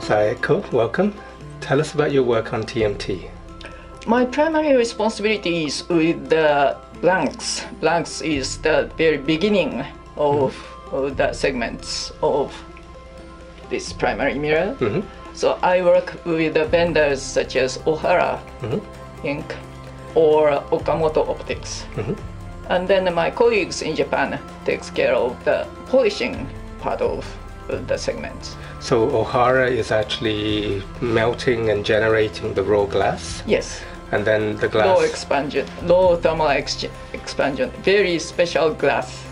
Saeko, welcome. Tell us about your work on TMT. My primary responsibility is with the blanks. Blanks is the very beginning of the segments of this primary mirror. So I work with the vendors such as Ohara Inc. or Okamoto Optics. And then my colleagues in Japan takes care of the polishing part of the segments. So Ohara is actually melting and generating the raw glass? Yes. And then the glass... Low expansion, low thermal expansion, very special glass.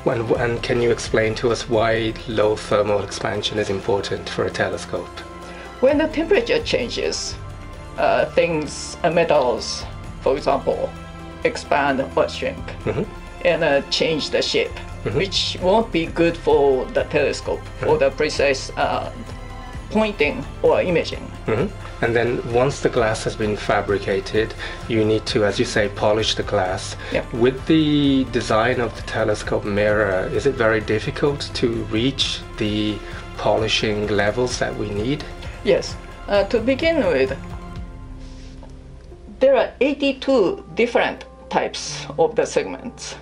And can you explain to us why low thermal expansion is important for a telescope? When the temperature changes, metals, for example, expand or shrink and change the shape, which won't be good for the telescope for the precise pointing or imaging. And then once the glass has been fabricated, you need to, as you say, polish the glass. With the design of the telescope mirror, is it very difficult to reach the polishing levels that we need? Yes. To begin with, there are 82 different types of the segments.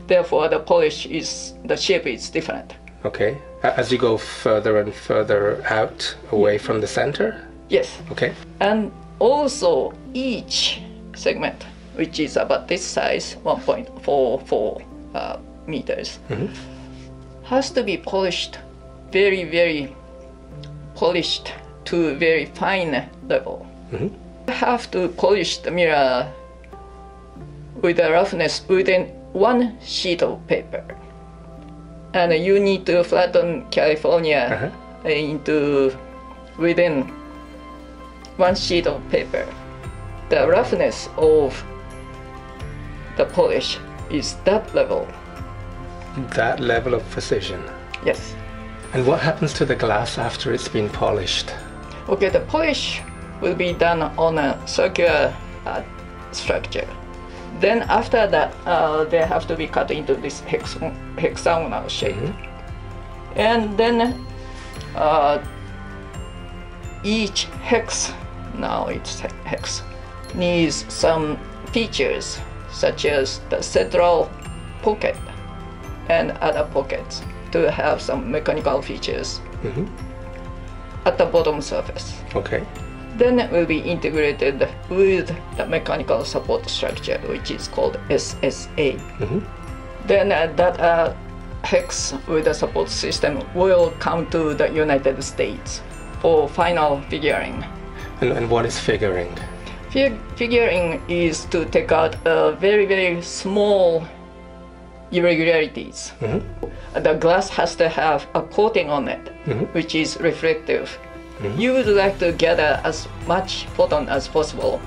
Therefore, the shape is different. Okay. As you go further and further out, away from the center? Yes. Okay. And also each segment, which is about this size, 1.44 meters, has to be polished very, very polished to very fine level. You have to polish the mirror with a roughness within one sheet of paper. And you need to flatten California into within one sheet of paper. The roughness of the polish is that level. That level of precision? Yes. And what happens to the glass after it's been polished? Okay, the polish will be done on a circular structure. Then after that, they have to be cut into this hexagonal shape. And then each hex, now it's hex, needs some features such as the central pocket and other pockets to have some mechanical features at the bottom surface. Okay. Then it will be integrated with the mechanical support structure, which is called SSA. Then that hex with the support system will come to the United States for final figuring. And what is figuring? Figuring is to take out very, very small irregularities. The glass has to have a coating on it, which is reflective. You would like to gather as much photon as possible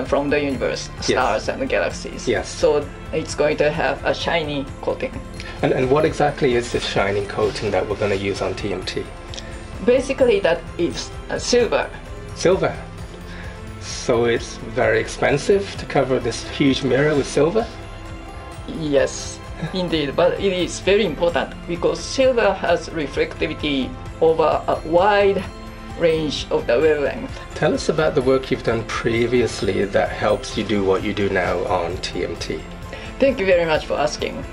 from the universe, stars and galaxies. So it's going to have a shiny coating. And what exactly is this shiny coating that we're going to use on TMT? Basically, that is silver. Silver? So it's very expensive to cover this huge mirror with silver? Yes, indeed. But it is very important because silver has reflectivity over a wide range of the wavelength. Tell us about the work you've done previously that helps you do what you do now on TMT. Thank you very much for asking.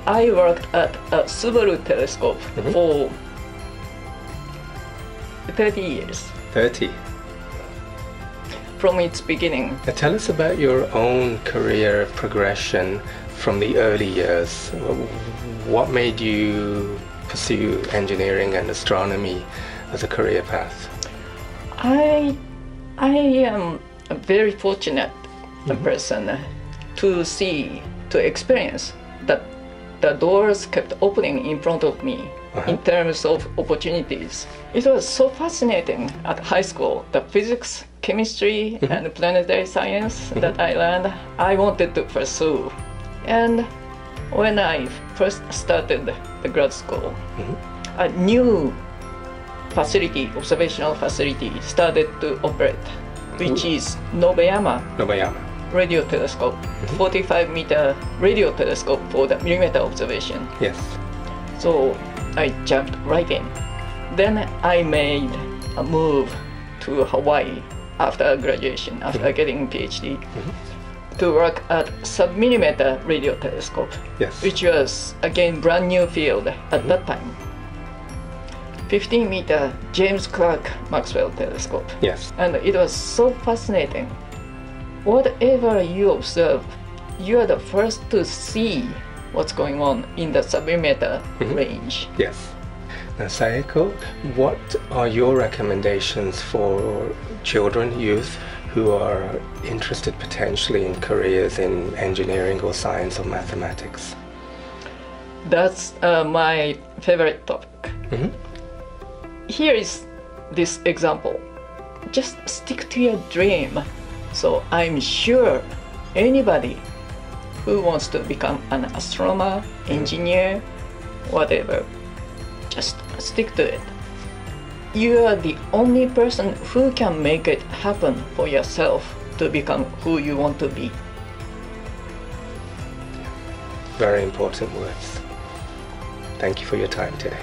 I worked at a Subaru telescope for 30 years. 30? From its beginning. Now tell us about your own career progression from the early years. What made you pursue engineering and astronomy as a career path? I am a very fortunate person to experience that the doors kept opening in front of me in terms of opportunities. It was so fascinating at high school, the physics, chemistry, and planetary science that I learned, I wanted to pursue. And when I first started the grad school, a new observational facility started to operate, which is Nobayama radio telescope, 45-meter radio telescope for the millimeter observation. Yes. So I jumped right in. Then I made move to Hawaii after graduation, after getting PhD, to work at sub-millimeter radio telescope, which was again brand new field at that time. 15-meter James Clerk Maxwell telescope. Yes. And it was so fascinating. Whatever you observe, you are the first to see what's going on in the sub-millimeter range. Yes. Now, Saeko, what are your recommendations for children, youth, who are interested potentially in careers in engineering or science or mathematics? That's my favorite topic. Here is this example. Just stick to your dream. So I'm sure anybody who wants to become an astronomer, engineer, whatever, just stick to it. You are the only person who can make it happen for yourself to become who you want to be. Very important words. Thank you for your time today.